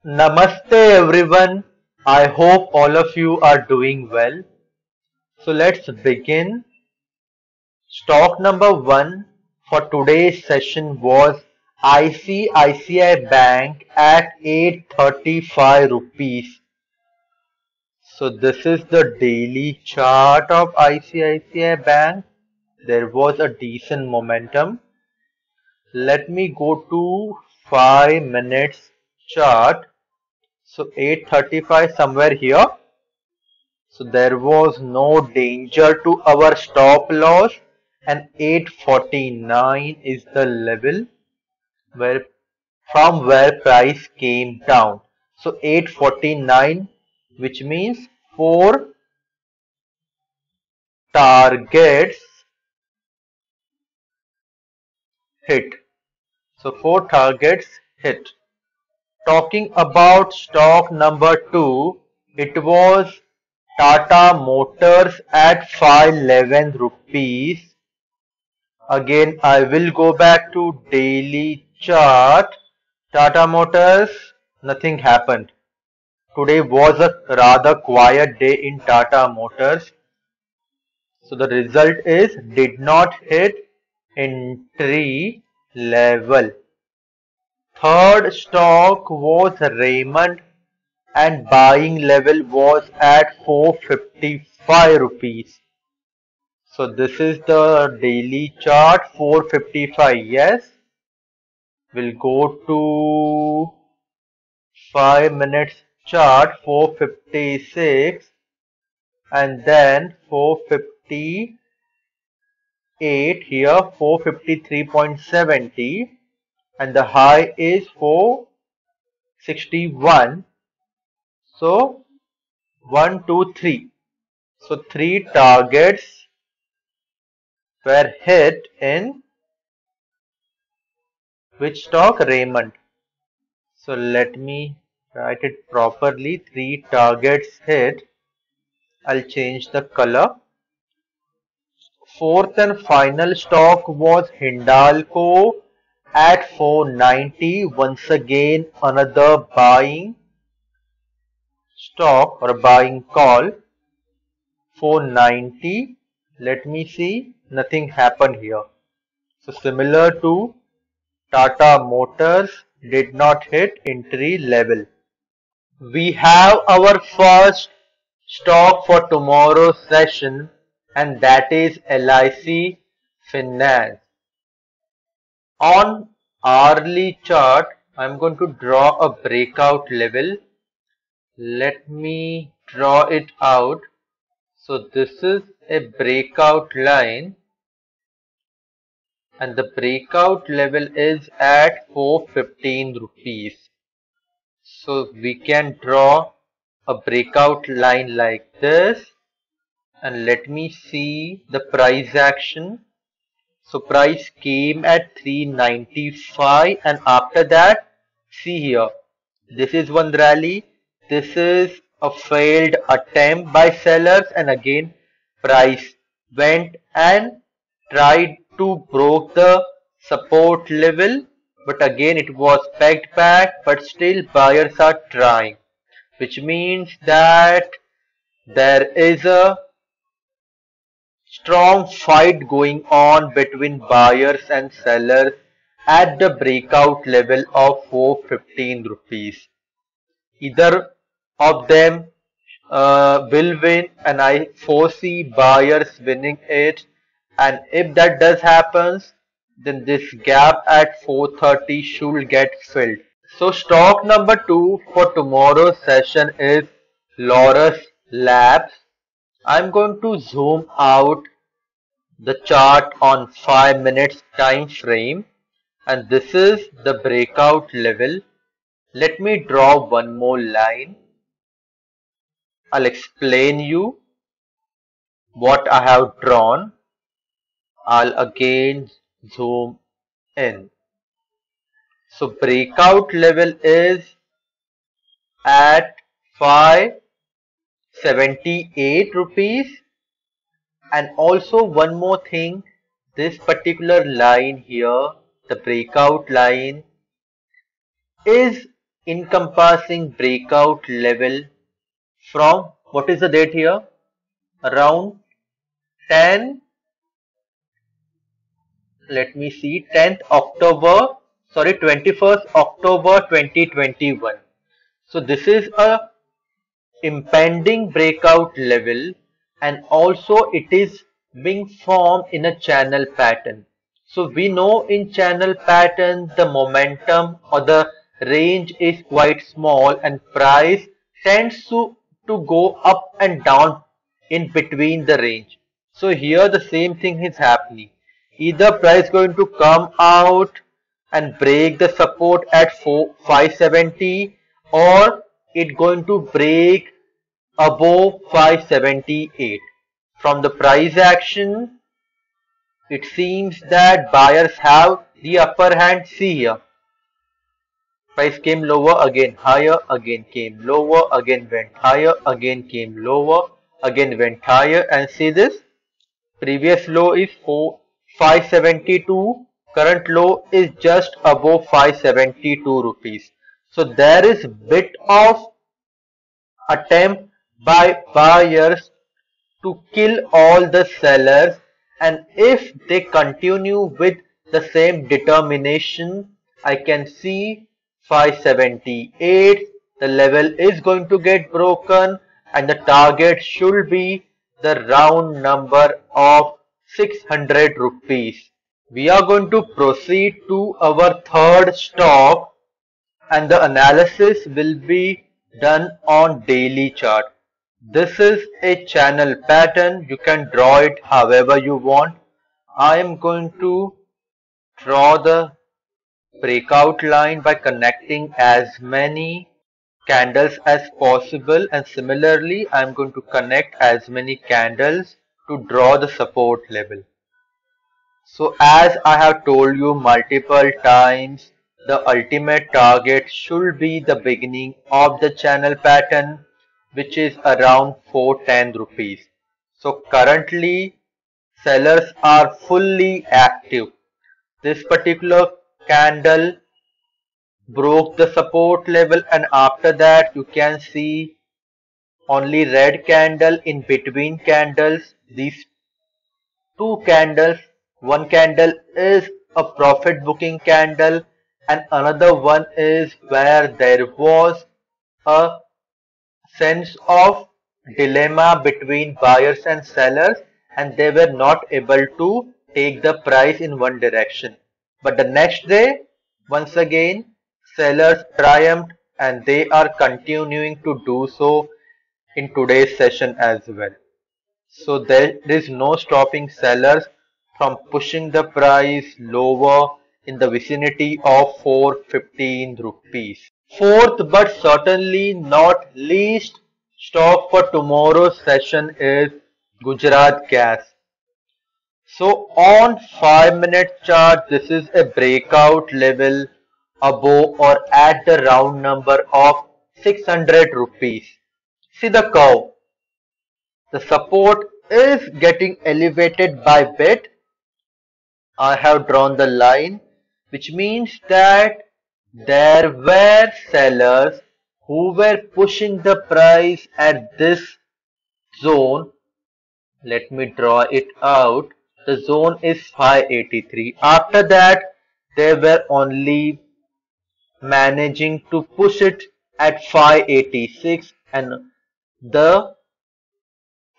Namaste everyone. I hope all of you are doing well. So let's begin. Stock number one for today's session was ICICI Bank at 835 rupees. So this is the daily chart of ICICI Bank. There was a decent momentum. Let me go to 5 minutes chart. So 835 somewhere here. So there was no danger to our stop loss, and 849 is the level where from where price came down. So 849, which means 4 targets hit. So 4 targets hit. Talking about stock number 2, it was Tata Motors at 511 rupees. Again, I will go back to daily chart. Tata Motors, nothing happened. Today was a rather quiet day in Tata Motors. So the result is did not hit entry level. Third stock was Raymond and buying level was at 455 rupees. So this is the daily chart 455. Yes. We'll go to 5 minutes chart 456 and then 458 here 453.70 and the high is 461. So 1, 2, 3. So 3 targets were hit in which stock? Raymond. So let me write it properly. 3 targets hit. I'll change the color. Fourth and final stock was Hindalco at 490. Once again, another buying stock or buying call. 490. Let me see. Nothing happened here. So similar to Tata Motors, did not hit entry level. We have our first stock for tomorrow's session, and that is LIC Finance. On hourly chart, I'm going to draw a breakout level. Let me draw it out. So this is a breakout line and the breakout level is at 415 rupees. So we can draw a breakout line like this, and let me see the price action. So price came at 395 and after that, see here, this is one rally, this is a failed attempt by sellers, and again price went and tried to broke the support level, but again it was pegged back, but still buyers are trying, which means that there is a strong fight going on between buyers and sellers at the breakout level of 415 rupees. Either of them will win, and I foresee buyers winning it, and if that does happens, then this gap at 430 should get filled. So stock number 2 for tomorrow's session is Laurus Labs. I'm going to zoom out the chart on 5 minutes time frame, and this is the breakout level. Let me draw one more line. I'll explain you what I have drawn. I'll again zoom in. So breakout level is at 578 rupees, and also one more thing, this particular line here, the breakout line, is encompassing breakout level from, what is the date here? Around 10, let me see, 10th October, sorry, 21st October 2021. So this is a impending breakout level, and also it is being formed in a channel pattern. So we know in channel pattern the momentum or the range is quite small and price tends to go up and down in between the range. So here the same thing is happening. Either price going to come out and break the support at 570, or it going to break above 578. From the price action, it seems that buyers have the upper hand. See here, price came lower, again higher, again came lower, again went higher, again came lower, again went higher, and see this, previous low is 572, current low is just above 572 rupees. So there is bit of attempt by buyers to kill all the sellers, and if they continue with the same determination, I can see 578, the level is going to get broken, and the target should be the round number of 600 rupees. We are going to proceed to our third stock, and the analysis will be done on daily chart. This is a channel pattern. You can draw it however you want. I am going to draw the breakout line by connecting as many candles as possible, and similarly I am going to connect as many candles to draw the support level. So as I have told you multiple times, the ultimate target should be the beginning of the channel pattern, which is around 410 rupees. So currently sellers are fully active. This particular candle broke the support level, and after that you can see only red candle in between candles. These two candles, one candle is a profit booking candle and another one is where there was a sense of dilemma between buyers and sellers, and they were not able to take the price in one direction. But the next day, once again, sellers triumphed, and they are continuing to do so in today's session as well. So there is no stopping sellers from pushing the price lower in the vicinity of 415 rupees. Fourth, but certainly not least, stock for tomorrow's session is Gujarat Gas. So on 5-minute chart, this is a breakout level above or at the round number of 600 rupees. See the curve. The support is getting elevated by bit. I have drawn the line, which means that there were sellers who were pushing the price at this zone. Let me draw it out. The zone is 583. After that, they were only managing to push it at 586, and the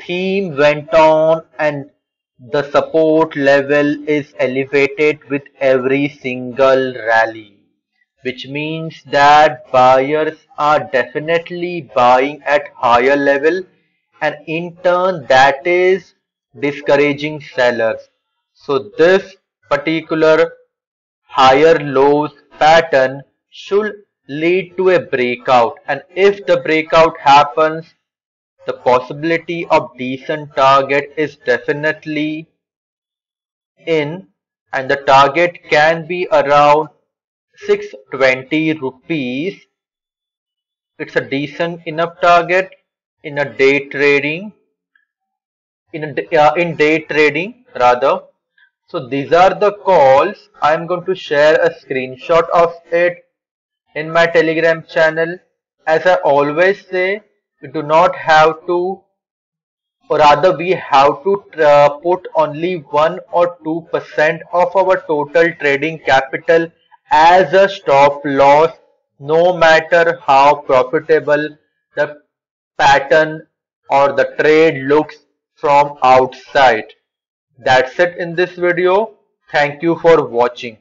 theme went on, and the support level is elevated with every single rally, which means that buyers are definitely buying at higher level, and in turn that is discouraging sellers. So this particular higher lows pattern should lead to a breakout, and if the breakout happens, the possibility of decent target is definitely in, and the target can be around 620 rupees. It's a decent enough target in a day trading, in day trading rather. So these are the calls. I'm going to share a screenshot of it, in my Telegram channel. As I always say, we do not have to, or rather we have to put only 1 or 2% of our total trading capital as a stop loss, no matter how profitable the pattern or the trade looks from outside. That's it in this video. Thank you for watching.